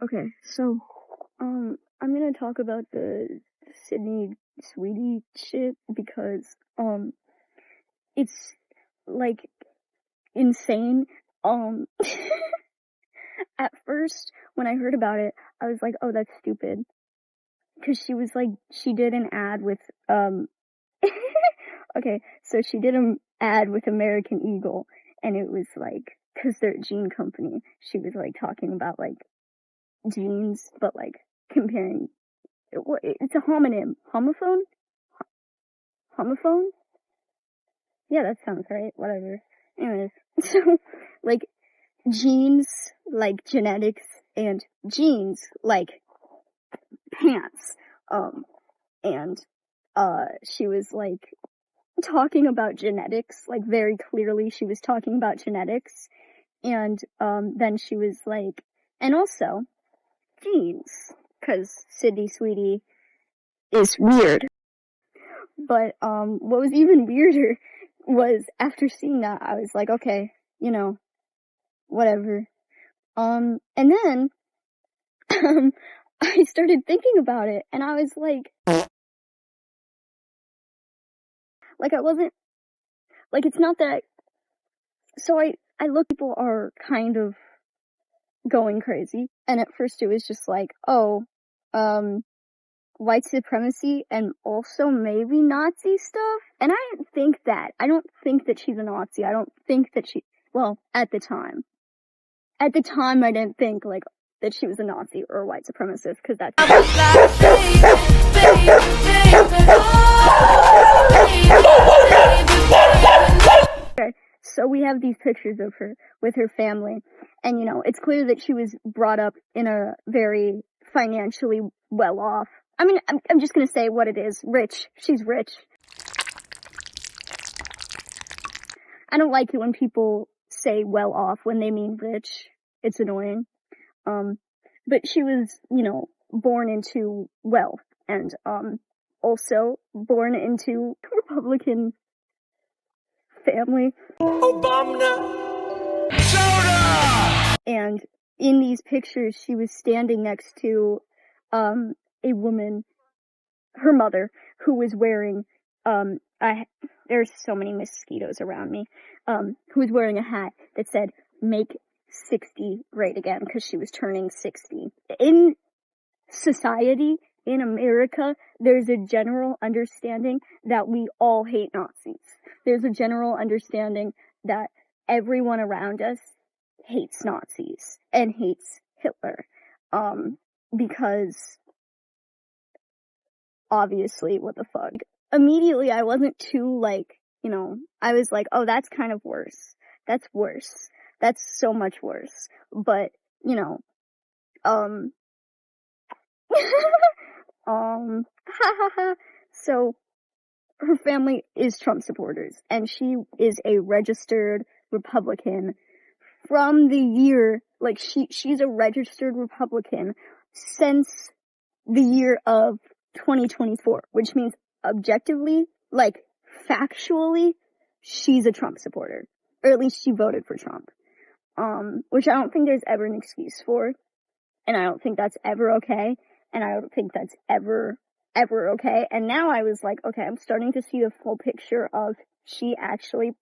Okay, so, I'm gonna talk about the Sydney Sweeney shit because, it's, like, insane. Um, at first, when I heard about it, I was like, oh, that's stupid. Cause she was like, she did an ad with, okay, so she did an ad with American Eagle, and it was like, cause they're a jean company, she was like talking about like jeans, but like comparing it's a homonym. Homophone? Homophone? Yeah, that sounds right. Whatever. Anyways, so, like, genes, like genetics, and jeans, like pants. And, she was, like, talking about genetics, like, very clearly she was talking about genetics. And, then she was like, and also, jeans. Cause Sydney Sweetie is weird. But, what was even weirder was after seeing that, I was like, okay, whatever. And then, I started thinking about it, and I was like I wasn't, like, it's not that, so I look, people are kind of going crazy, and at first it was just like, oh, white supremacy and also maybe Nazi stuff, and I don't think that. I don't think that she's a Nazi. I don't think that well, at the time. At the time, I didn't think, like, that she was a Nazi or a white supremacist, because that's... Okay, so we have these pictures of her with her family, and, it's clear that she was brought up in a very financially well-off... I mean, I'm just gonna say what it is. Rich. She's rich. I don't like it when people say well-off when they mean rich. It's annoying. But she was, born into wealth, and, also born into a Republican family. Obama! Soda! And in these pictures, she was standing next to, a woman, her mother, who was wearing, there's so many mosquitoes around me, who was wearing a hat that said, "Make 60 great again," because she was turning 60. In society, in America, there's a general understanding that we all hate Nazis. There's a general understanding that everyone around us hates Nazis and hates Hitler. Because obviously, what the fuck. Immediately, I wasn't too, I was like, oh, that's kind of worse. That's worse. That's so much worse. But, so, her family is Trump supporters, and she is a registered Republican from the year, she's a registered Republican since the year of 2024, which means objectively, factually, she's a Trump supporter. Or at least she voted for Trump. Which I don't think there's ever an excuse for. And I don't think that's ever okay. And I don't think that's ever okay. And now I was like, okay, I'm starting to see the full picture of she actually...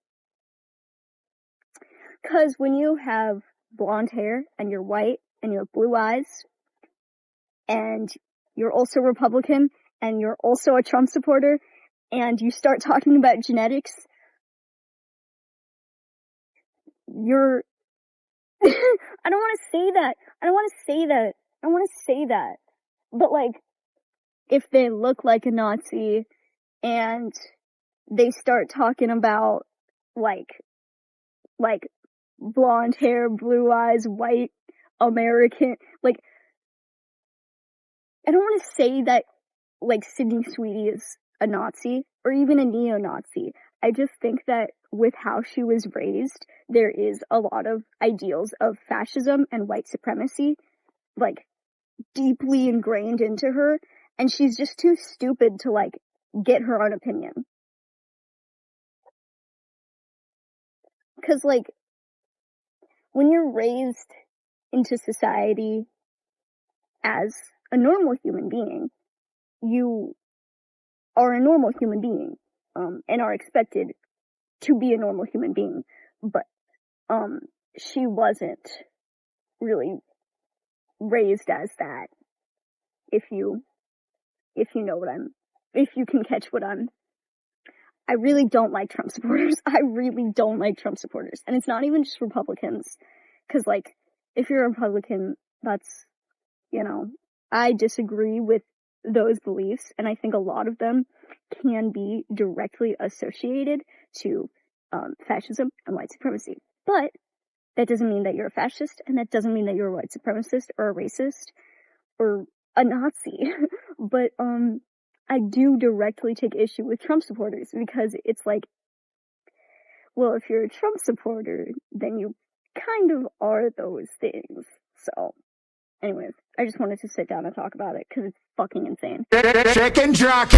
Cause when you have blonde hair, and you're white, and you have blue eyes, and you're also Republican, and you're also a Trump supporter, and you start talking about genetics, you're... I don't want to say that. I don't want to say that. But, if they look like a Nazi, and they start talking about, like, blonde hair, blue eyes, white, American, I don't want to say that, Sydney Sweeney is a Nazi, or even a neo-Nazi. I just think that with how she was raised, there is a lot of ideals of fascism and white supremacy, deeply ingrained into her, and she's just too stupid to, get her own opinion. Cause, when you're raised into society, as a normal human being. You are a normal human being, and are expected to be a normal human being, but, she wasn't really raised as that, if you know if you can catch what I really don't like Trump supporters. I really don't like Trump supporters. And it's not even just Republicans. Cause like, if you're a Republican, that's, I disagree with those beliefs, and I think a lot of them can be directly associated to, fascism and white supremacy. But that doesn't mean that you're a fascist, and that doesn't mean that you're a white supremacist or a racist or a Nazi. But, I do directly take issue with Trump supporters, because it's like, well, if you're a Trump supporter, then you kind of are those things. So, anyways, I just wanted to sit down and talk about it, because it's fucking insane. Chicken jockey!